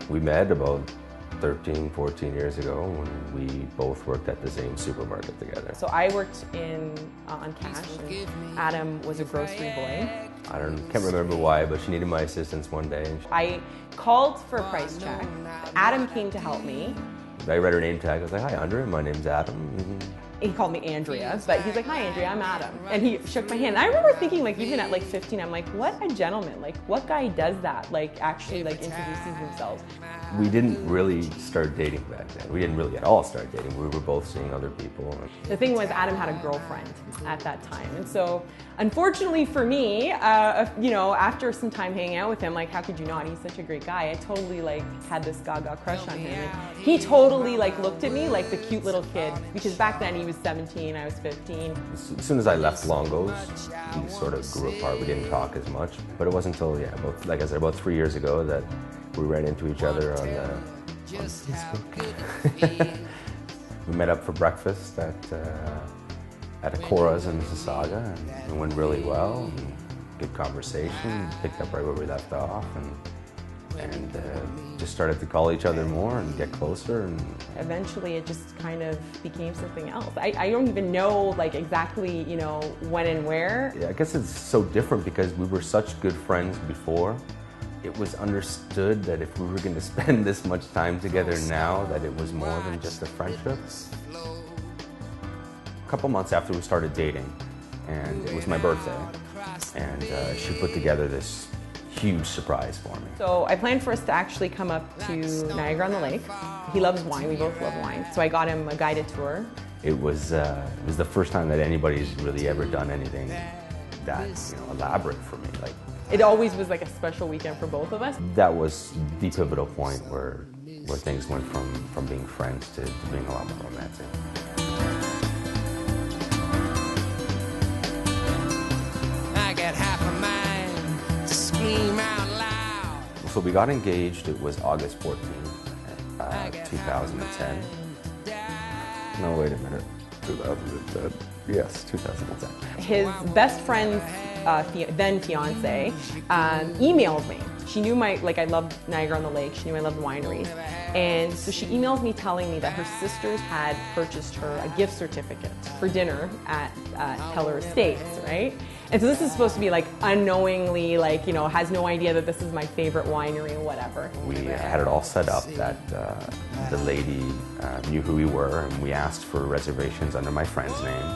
We met about 13, 14 years ago when we both worked at the same supermarket together. So I worked on cash, and Adam was a grocery boy. Can't remember why, but she needed my assistance one day. I called for a price check. Adam came to help me. I read her name tag. I was like, "Hi, Andrea. My name's Adam." He called me Andrea, but he's like, "Hi, Andrea, I'm Adam." And he shook my hand. And I remember thinking, like, even at like 15, I'm like, what a gentleman. Like, what guy does that? Like, actually, like, introduces themselves. We didn't really start dating back then. We didn't really at all start dating. We were both seeing other people. The thing was, Adam had a girlfriend at that time. And so, unfortunately for me, you know, after some time hanging out with him, like, how could you not? He's such a great guy. I totally, like, had this gaga crush on him. And he totally, like, looked at me like the cute little kid. Because back then he was 17, I was 15. As soon as I left Longo's, we sort of grew apart. We didn't talk as much. But it wasn't until, yeah, like I said, about 3 years ago that we ran into each other on Facebook. We met up for breakfast at Acora's in Mississauga, and it went really well. And good conversation, picked up right where we left off, and just started to call each other more and get closer. And eventually it just kind of became something else. I don't even know, like, exactly, you know, when and where. Yeah, I guess it's so different because we were such good friends before. It was understood that if we were going to spend this much time together now, that it was more than just a friendship. A couple months after we started dating, and it was my birthday, and she put together this huge surprise for me. So I planned for us to actually come up to Niagara-on-the-Lake. He loves wine, we both love wine. So I got him a guided tour. It was the first time that anybody's really ever done anything that, you know, elaborate for me. Like, it always was like a special weekend for both of us. That was the pivotal point where things went from being friends to being a lot more romantic. I got half a mind to scream out loud. So we got engaged, it was August 14th, 2010. No, wait a minute. 2010. Yes, 2010. His best friend's then fiance emailed me. She knew I loved Niagara-on-the-Lake. She knew I loved wineries. And so she emailed me telling me that her sisters had purchased her a gift certificate for dinner at Keller Estates, right? And so this is supposed to be like unknowingly, like, you know, has no idea that this is my favorite winery or whatever. We had it all set up that the lady knew who we were, and we asked for reservations under my friend's name.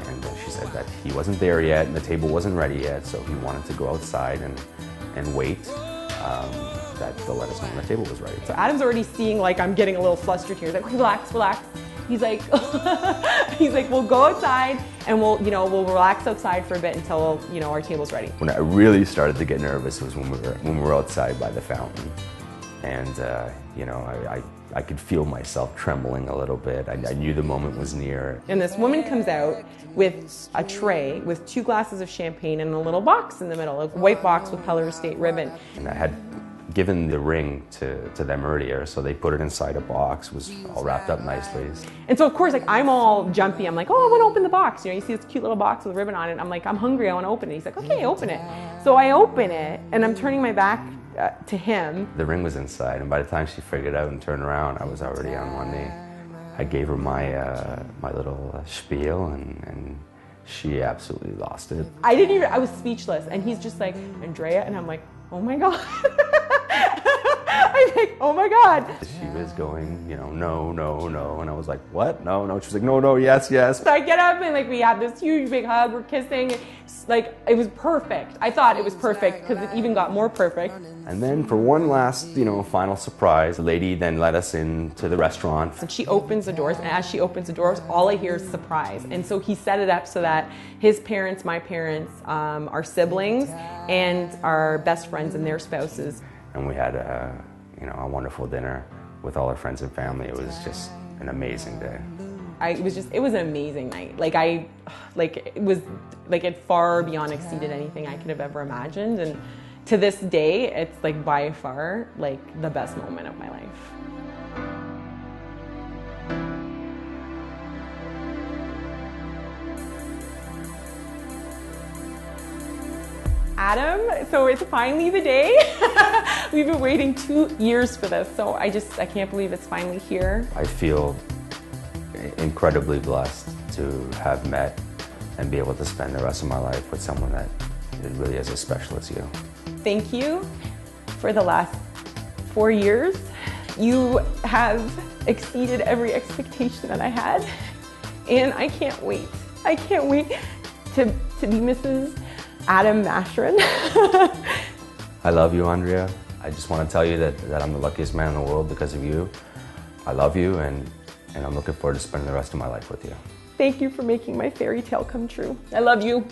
And she said that he wasn't there yet and the table wasn't ready yet, so he wanted to go outside and wait, that they'll let us know when the table was ready. So Adam's already seeing, like, I'm getting a little flustered here. He's like, relax, relax. He's like, we'll go outside and we'll relax outside for a bit until, you know, our table's ready. When I really started to get nervous was when we were outside by the fountain. And, you know, I could feel myself trembling a little bit. I knew the moment was near. And this woman comes out with a tray with 2 glasses of champagne and a little box in the middle, a white box with Keller Estate ribbon. And I had given the ring to them earlier, so they put it inside a box, was all wrapped up nicely. And so, of course, like, I'm all jumpy. I'm like, oh, I want to open the box. You know, you see this cute little box with a ribbon on it. I'm like, I'm hungry. I want to open it. He's like, okay, open it. So I open it, and I'm turning my back to him. The ring was inside, and by the time she figured it out and turned around, I was already on one knee. I gave her my little spiel, and she absolutely lost it. I was speechless, and he's just like, Andrea, and I'm like, oh my God. I'm like, oh my God. She was going, you know, no, no, no. And I was like, what? No, no. She was like, no, no, yes, yes. So I get up and, like, we have this huge big hug. We're kissing. Like, it was perfect. I thought it was perfect because it even got more perfect. And then for one last, you know, final surprise, the lady then let us into the restaurant. And she opens the doors, and as she opens the doors, all I hear is surprise. And so he set it up so that his parents, my parents, our siblings, and our best friends and their spouses. And we had a wonderful dinner with all our friends and family. It was just an amazing day. It was an amazing night. It far beyond exceeded anything I could have ever imagined. And to this day, it's, like, by far, like, the best moment of my life. Adam. So it's finally the day. We've been waiting 2 years for this, so I can't believe it's finally here. I feel incredibly blessed to have met and be able to spend the rest of my life with someone that really is as special as you. Thank you for the last 4 years. You have exceeded every expectation that I had, and I can't wait. I can't wait to be Mrs. Adam Mashrin. I love you, Andrea. I just want to tell you that I'm the luckiest man in the world because of you. I love you, and I'm looking forward to spending the rest of my life with you. Thank you for making my fairy tale come true. I love you.